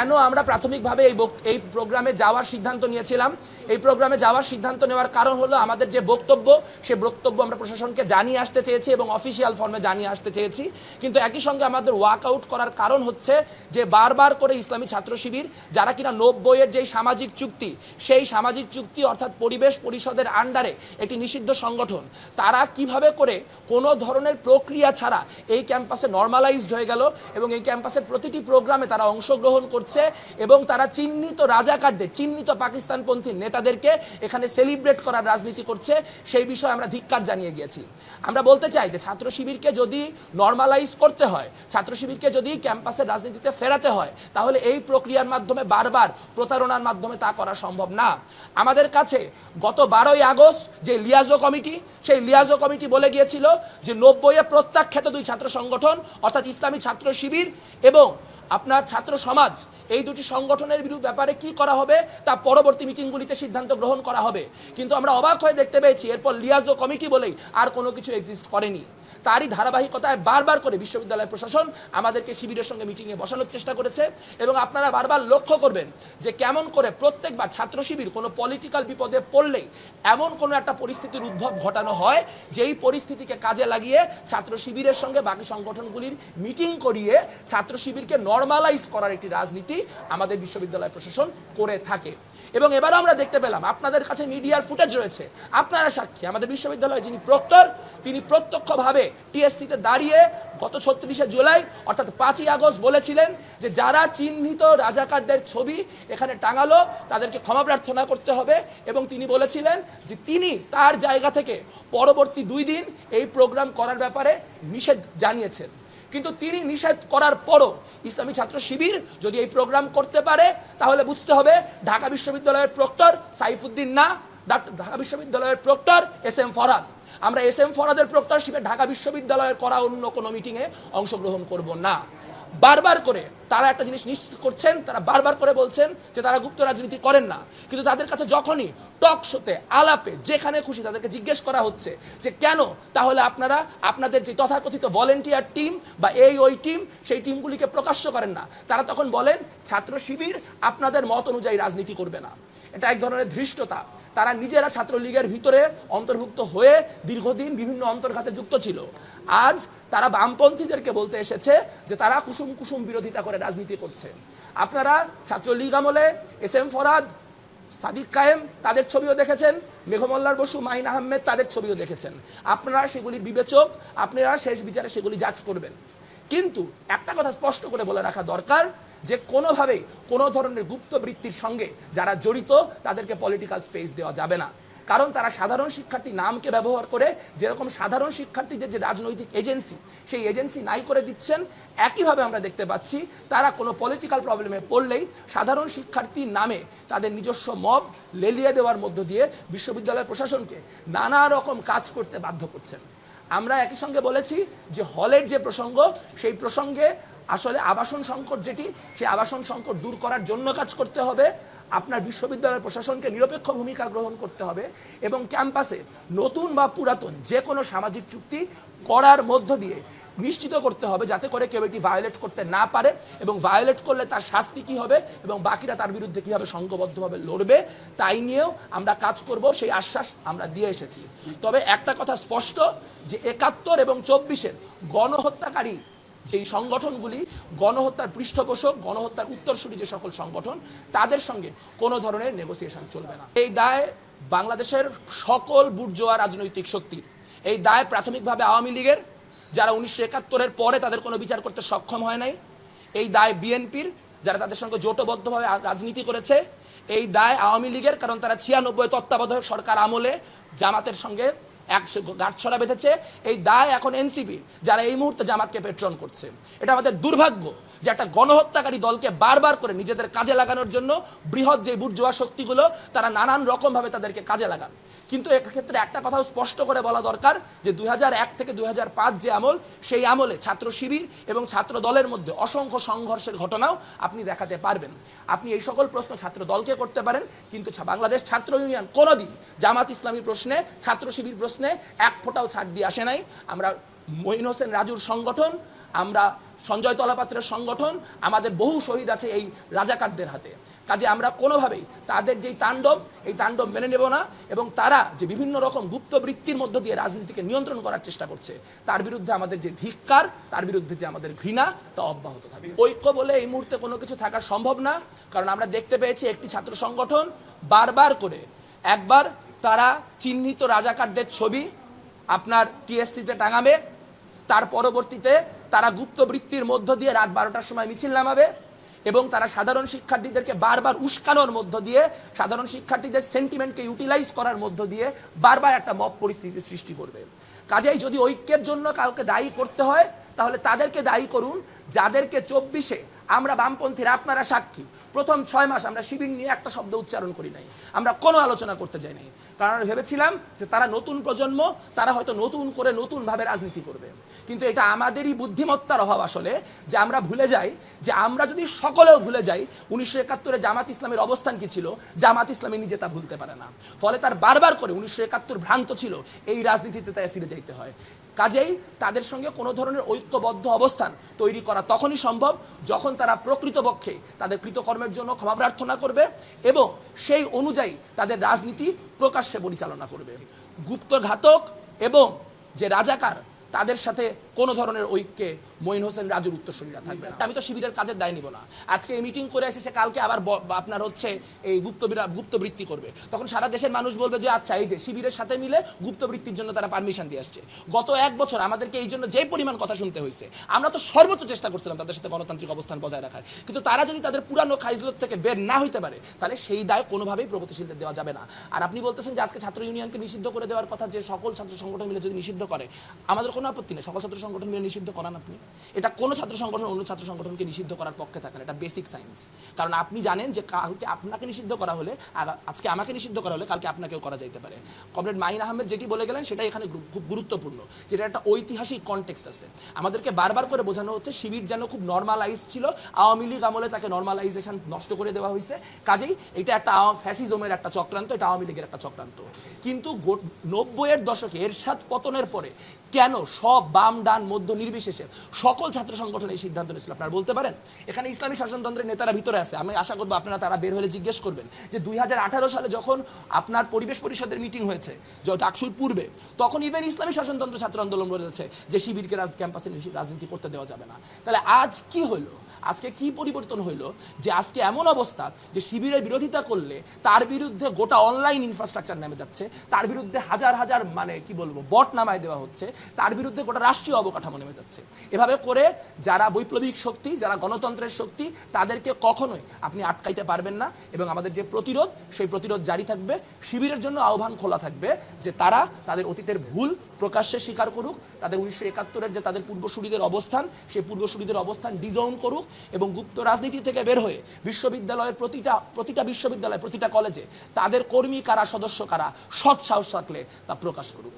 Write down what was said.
কেন আমরা প্রাথমিকভাবে এই প্রোগ্রামে যাওয়ার সিদ্ধান্ত নিয়েছিলাম। এই প্রোগ্রামে যাওয়ার সিদ্ধান্ত নেওয়ার কারণ হলো আমাদের যে বক্তব্য, সে বক্তব্য আমরা প্রশাসনকে জানিয়ে আসতে চেয়েছি এবং অফিসিয়াল ফর্মে জানিয়ে আসতে চেয়েছি। কিন্তু একই সঙ্গে আমাদের ওয়াকআউট করার কারণ হচ্ছে যে বারবার করে ইসলামী ছাত্র শিবির, যারা কিনা 90-এর যেই সামাজিক চুক্তি, সেই সামাজিক চুক্তি অর্থাৎ পরিবেশ পরিষদের আন্ডারে একটি নিষিদ্ধ সংগঠন, তারা কিভাবে করে কোনো ধরনের প্রক্রিয়া ছাড়া এই ক্যাম্পাসে নর্মালাইজড হয়ে গেল এবং এই ক্যাম্পাসের প্রতিটি প্রোগ্রামে তারা অংশগ্রহণ করছে এবং তারা চিহ্নিত রাজাকারদের, চিহ্নিত পাকিস্তানপন্থী নেতাদেরকে এখানে সেলিব্রেট করার রাজনীতি করছে, সেই বিষয়ে আমরা ধিক্কার জানিয়ে গিয়েছি। আমরা বলতে চাই যে ছাত্র শিবিরকে যদি নর্মালাইজ করতে হয়, ছাত্র শিবিরকে যদি ক্যাম্পাসের রাজনীতিতে ফেরাতে হয়, তাহলে এই প্রক্রিয়ার মাধ্যমে বারবার প্রতারণার মাধ্যমে তা করা সম্ভব না। আমাদের কাছে গত 12ই আগস্ট যে লিয়াজো কমিটি, সেই লিয়াজো কমিটি বলে গিয়েছিল যে 90-এ প্রত্যাখ্যাত দুই ছাত্র সংগঠন অর্থাৎ ইসলামী ছাত্র শিবির এবং আপনার ছাত্র সমাজ, এই দুটি সংগঠনের বিরুদ্ধে ব্যাপারে কি করা হবে তা পরবর্তী মিটিংগুলিতে সিদ্ধান্ত গ্রহণ করা হবে। কিন্তু আমরা অবাক হয়ে দেখতে পেয়েছি এরপর লিয়াজো কমিটি বলেই আর কোনো কিছু এক্সিস্ট করেনি। তারই ধারাবাহিকতায় বারবার করে বিশ্ববিদ্যালয় প্রশাসন আমাদেরকে শিবিরের সঙ্গে মিটিংয়ে বসানোর চেষ্টা করেছে এবং আপনারা বারবার লক্ষ্য করবেন যে কেমন করে প্রত্যেকবার ছাত্র শিবির কোনো পলিটিক্যাল বিপদে পড়লেই এমন কোনো একটা পরিস্থিতির উদ্ভব ঘটানো হয়, যেই পরিস্থিতিকে কাজে লাগিয়ে ছাত্র শিবিরের সঙ্গে বাকি সংগঠনগুলির মিটিং করিয়ে ছাত্র শিবিরকে নর্মালাইজ করার একটি রাজনীতি আমাদের বিশ্ববিদ্যালয় প্রশাসন করে থাকে। এবং এবারও আমরা দেখতে পেলাম, আপনাদের কাছে মিডিয়ার ফুটেজ রয়েছে, আপনারা সাক্ষী, আমাদের বিশ্ববিদ্যালয়ের যিনি প্রক্টর, তিনি প্রত্যক্ষভাবে টিএসসিতে দাঁড়িয়ে গত 36শে জুলাই অর্থাৎ 5ই আগস্ট বলেছিলেন যে যারা চিহ্নিত রাজাকারদের ছবি এখানে টাঙালো তাদেরকে ক্ষমা প্রার্থনা করতে হবে এবং তিনি বলেছিলেন যে তিনি তার জায়গা থেকে পরবর্তী 2 দিন এই প্রোগ্রাম করার ব্যাপারে নিষেধ জানিয়েছেন। কিন্তু তিনি নিষেধ করার পরও ইসলামী ছাত্র শিবির যদি এই প্রোগ্রাম করতে পারে, তাহলে বুঝতে হবে ঢাকা বিশ্ববিদ্যালয়ের প্রক্টর সাইফুদ্দিন না, ঢাকা বিশ্ববিদ্যালয়ের প্রক্টর SM ফরহাদ। আমরা SM ফরহাদের প্রক্টরশিপে ঢাকা বিশ্ববিদ্যালয়ের করা অন্য কোনো মিটিংয়ে অংশগ্রহণ করব না। বারবার করে তারা একটা জিনিস নিশ্চিত করছেন, তারা বারবার করে বলছেন যে তারা গুপ্ত রাজনীতি করেন না। কিন্তু তাদের কাছে যখনই টক শোতে, আলাপে, যেখানে খুশি তাদেরকে জিজ্ঞেস করা হচ্ছে যে কেন তাহলে আপনারা আপনাদের যে তথাকথিত ভলেন্টিয়ার টিম বা ওই টিম, সেই টিমগুলিকে প্রকাশ্য করেন না, তারা তখন বলেন ছাত্র শিবির আপনাদের মত অনুযায়ী রাজনীতি করবে না। এটা এক ধরনের ধৃষ্টতা। তারা নিজেরা ছাত্রলীগের ভিতরে অন্তর্ভুক্ত হয়ে দীর্ঘদিন বিভিন্ন অন্তর্ঘাতে যুক্ত ছিল। আজ তারা বামপন্থীদেরকে বলতে এসেছে যে তারা কুসুম কুসুম বিরোধিতা করে রাজনীতি করছে। আপনারা ছাত্রলীগ আমলে SM ফরহাদ, সাদিক কায়েম তাদের ছবিও দেখেছেন, মেঘমল্লার বসু, মাহিন আহমেদ তাদের ছবিও দেখেছেন। আপনারা সেগুলির বিবেচক, আপনারা শেষ বিচারে সেগুলি জাজ করবেন। কিন্তু একটা কথা স্পষ্ট করে বলে রাখা দরকার যে কোনোভাবেই কোনো ধরনের গুপ্তবৃত্তির সঙ্গে যারা জড়িত তাদেরকে পলিটিক্যাল স্পেস দেওয়া যাবে না। কারণ তারা সাধারণ শিক্ষার্থী নামকে ব্যবহার করে যেরকম সাধারণ শিক্ষার্থীদের যে রাজনৈতিক এজেন্সি, সেই এজেন্সি নাই করে দিচ্ছেন। একইভাবে আমরা দেখতে পাচ্ছি তারা কোনো পলিটিক্যাল প্রবলেমে পড়লেই সাধারণ শিক্ষার্থীর নামে তাদের নিজস্ব মব লেলিয়ে দেওয়ার মধ্য দিয়ে বিশ্ববিদ্যালয় প্রশাসনকে নানা রকম কাজ করতে বাধ্য করছেন। আমরা একই সঙ্গে বলেছি যে হলের যে প্রসঙ্গ, সেই প্রসঙ্গে আসলে আবাসন সংকট যেটি, সেই আবাসন সংকট দূর করার জন্য কাজ করতে হবে। আপনার বিশ্ববিদ্যালয় প্রশাসনকে নিরপেক্ষ ভূমিকা গ্রহণ করতে হবে এবং ক্যাম্পাসে নতুন বা পুরাতন যে কোনো সামাজিক চুক্তি করার মধ্য দিয়ে নিশ্চিত করতে হবে যাতে করে কেউ এটি ভায়োলেট করতে না পারে এবং ভায়োলেট করলে তার শাস্তি কী হবে এবং বাকিরা তার বিরুদ্ধে কীভাবে সংঘবদ্ধভাবে লড়বে, তাই নিয়েও আমরা কাজ করব, সেই আশ্বাস আমরা দিয়ে এসেছি। তবে একটা কথা স্পষ্ট যে 71 এবং 24-এর গণহত্যাকারী যেই সংগঠনগুলি, গণহত্যার পৃষ্ঠপোষক, গণহত্যার উত্তরসূরি যে সকল সংগঠন, তাদের সঙ্গে কোনো ধরনের নেগোসিয়েশন চলবে না। এই দায় বাংলাদেশের সকল বুর্জোয়া রাজনৈতিক শক্তির। এই দায় প্রাথমিকভাবে আওয়ামী লীগের, যারা 1971-এর পরে তাদের কোনো বিচার করতে সক্ষম হয় নাই। এই দায় বিএনপির, যারা তাদের সঙ্গে জোটবদ্ধভাবে রাজনীতি করেছে। এই দায় আওয়ামী লীগের, কারণ তারা 96 তত্ত্বাবধায়ক সরকার আমলে জামাতের সঙ্গে গাঁটছড়া বেঁধেছে। এই দায় এখন এনসিপি, যারা এই মুহূর্তে জামাতকে পেট্রন করছে। এটা আমাদের দুর্ভাগ্য যে একটা গণহত্যাকারী দলকে বারবার করে নিজেদের কাজে লাগানোর জন্য বৃহৎ যে বুর্জোয়া শক্তিগুলো তারা নানান রকমভাবে তাদেরকে কাজে লাগান। কিন্তু এক্ষেত্রে একটা কথাও স্পষ্ট করে বলা দরকার যে 2001 থেকে 2005 যে আমল, সেই আমলে ছাত্র শিবির এবং ছাত্র দলের মধ্যে অসংখ্য সংঘর্ষের ঘটনাও আপনি দেখাতে পারবেন। আপনি এই সকল প্রশ্ন ছাত্র দলকে করতে পারেন, কিন্তু বাংলাদেশ ছাত্র ইউনিয়ন কোনোদিন জামাত ইসলামী প্রশ্নে, ছাত্র শিবির প্রশ্নে এক ফোঁটাও ছাড় দিয়ে আসে নাই। আমরা মঈন হোসেন রাজুর সংগঠন, আমরা সঞ্জয় তলাপাত্রের সংগঠন, আমাদের বহু শহীদ আছে এই রাজাকারদের হাতে। কাজে আমরা কোনোভাবেই তাদের যেই তাণ্ডব, এই তাণ্ডব মেনে নেব না, এবং তারা যে বিভিন্ন রকম গুপ্ত বৃত্তির মধ্য দিয়ে রাজনীতিকে নিয়ন্ত্রণ করার চেষ্টা করছে, তার বিরুদ্ধে আমাদের যে ধিক্কার, তার বিরুদ্ধে যে আমাদের ঘৃণা, তা অব্যাহত থাকবে। ঐক্য বলে এই মুহূর্তে কোনো কিছু থাকা সম্ভব না, কারণ আমরা দেখতে পেয়েছি একটি ছাত্র সংগঠন বারবার করে, একবার তারা চিহ্নিত রাজাকারদের ছবি আপনার টিএসসিতে টাঙাবে, তার পরবর্তীতে তারা গুপ্ত বৃত্তির মধ্য দিয়ে রাত 12টার সময় মিছিল নামাবে, এবং তারা সাধারণ শিক্ষার্থীদেরকে বারবার উস্কানোর মধ্য দিয়ে, সাধারণ শিক্ষার্থীদের সেন্টিমেন্টকে ইউটিলাইজ করার মধ্য দিয়ে বারবার একটা মব পরিস্থিতি সৃষ্টি করবে। কাজেই যদি ঐক্যের জন্য কাউকে দায়ী করতে হয়, তাহলে তাদেরকে দায়ী করুন যাদেরকে 24-এ আমরা বামপন্থীরা, আপনারা সাক্ষী, প্রথম 6 মাস আমরা শিবির নিয়ে একটা শব্দ উচ্চারণ করি নাই, আমরা কোনো আলোচনা করতে যাই নাই, কারণ আমরা ভেবেছিলাম যে তারা নতুন প্রজন্ম, তারা হয়তো নতুন করে নতুনভাবে রাজনীতি করবে। কিন্তু এটা আমাদেরই বুদ্ধিমত্তার অভাব আসলে, যে আমরা ভুলে যাই যে আমরা যদি সকলেও ভুলে যাই 1971-এ জামাত ইসলামের অবস্থান কি ছিল, জামাত ইসলামী নিজে তা ভুলতে পারে না, ফলে তার বারবার করে 1971 ভ্রান্ত ছিল, এই রাজনীতিতে তাই ফিরে যাইতে হয়। কাজেই তাদের সঙ্গে কোনো ধরনের ঐক্যবদ্ধ অবস্থান তৈরি করা তখনই সম্ভব যখন তারা প্রকৃতপক্ষে তাদের কৃতকর্মের জন্য ক্ষমা প্রার্থনা করবে এবং সেই অনুযায়ী তাদের রাজনীতি প্রকাশ্যে পরিচালনা করবে। গুপ্তঘাতক এবং যে রাজাকার, তাদের সাথে কোনো ধরনের ঐক্যে মঈন হোসেন রাজুর উত্তরসূরিরা থাকবে না। আমি তো শিবিরের কাজের দায় নিব না। আজকে এই মিটিং করে এসেছে, কালকে আবার আপনার হচ্ছে এই গুপ্তবৃত্তি করবে, তখন সারা দেশের মানুষ বলবে যে আচ্ছা, এই যে শিবিরের সাথে মিলে গুপ্তবৃত্তির জন্য তারা পারমিশন দিয়ে আসছে। গত 1 বছর আমাদেরকে এই জন্য যে পরিমাণ কথা শুনতে হয়েছে, আমরা তো সর্বোচ্চ চেষ্টা করছিলাম তাদের সাথে গণতান্ত্রিক অবস্থান বজায় রাখার, কিন্তু তারা যদি তাদের পুরানো খাইজলত থেকে বের না হইতে পারে, তাহলে সেই দায় কোনোভাবেই প্রগতিশীলদের দেওয়া যাবে না। আর আপনি বলতেছেন যে আজকে ছাত্র ইউনিয়নকে নিষিদ্ধ করে দেওয়ার কথা, যে সকল ছাত্র সংগঠন মিলে যদি নিষিদ্ধ করে, আমাদের কোনো আপত্তি নেই, সকল ছাত্র সংগঠন মিলে নিষিদ্ধ করান আপনি। এটা কোনো ছাত্র সংগঠন অন্য ছাত্র সংগঠনকে নিষিদ্ধ করার পক্ষে থাকেন, এটা বেসিক সায়েন্স। কারণ আপনি জানেন যে কালকে আপনাকে নিষিদ্ধ করা হলে, আজকে আমাকে নিষিদ্ধ করা হলে কালকে আপনাকেও করা যেতে পারে। কমরেড মাইন আহমেদ যেটি বলে গেলেন সেটা এখানে খুব গুরুত্বপূর্ণ, যেটা একটা ঐতিহাসিক কনটেক্সট আছে। আমাদেরকে বারবার করে বোঝানো হচ্ছে শিবির যেন খুব নর্মালাইজ ছিল, আওয়ামী লীগ আমলে তাকে নর্মালাইজেশন নষ্ট করে দেওয়া হয়েছে, কাজেই এটা একটা ফ্যাসিজমের একটা চক্রান্ত, এটা আওয়ামী লীগের একটা চক্রান্ত। কিন্তু 90-এর দশকে এরশাদ পতনের পরে কেন সব বাম ডান মধ্য নির্বিশেষে সকল ছাত্র সংগঠন এই সিদ্ধান্ত নিয়েছিল আপনারা বলতে পারেন? এখানে ইসলামী শাসনতন্ত্রের নেতারা ভিতরে আছে, আমি আশা করবো আপনারা তারা বের হলে জিজ্ঞেস করবেন যে 2018 সালে যখন আপনার পরিবেশ পরিষদের মিটিং হয়েছে ডাকসুর পূর্বে, তখন ইভেন ইসলামী শাসনতন্ত্র ছাত্র আন্দোলন বলেছে যে শিবিরকে ক্যাম্পাসে রাজনীতি করতে দেওয়া যাবে না। তাহলে আজ কি হলো? আজকে কি পরিবর্তন হইলো যে আজকে এমন অবস্থা যে শিবিরের বিরোধিতা করলে তার বিরুদ্ধে গোটা অনলাইন ইনফ্রাস্ট্রাকচার নেমে যাচ্ছে, তার বিরুদ্ধে হাজার হাজার মানে কি বলবো বট নামায় দেওয়া হচ্ছে, তার বিরুদ্ধে গোটা রাষ্ট্রীয় অবকাঠামো নেমে যাচ্ছে। এভাবে করে যারা বৈপ্লবিক শক্তি, যারা গণতন্ত্রের শক্তি, তাদেরকে কখনোই আপনি আটকাইতে পারবেন না। এবং আমাদের যে প্রতিরোধ, সেই প্রতিরোধ জারি থাকবে। শিবিরের জন্য আহ্বান খোলা থাকবে যে তারা তাদের অতীতের ভুল প্রকাশ্যে স্বীকার করুক, তাদের 1971-এর যে তাদের পূর্বসূরীদের অবস্থান, সেই পূর্বসূরীদের অবস্থান ডিজাউন করুক, এবং গুপ্ত রাজনীতি থেকে বের হয়ে বিশ্ববিদ্যালয়ের প্রতিটা বিশ্ববিদ্যালয়, প্রতিটা কলেজে তাদের কর্মী কারা, সদস্য কারা, সৎ সাহস থাকলে তা প্রকাশ করুক।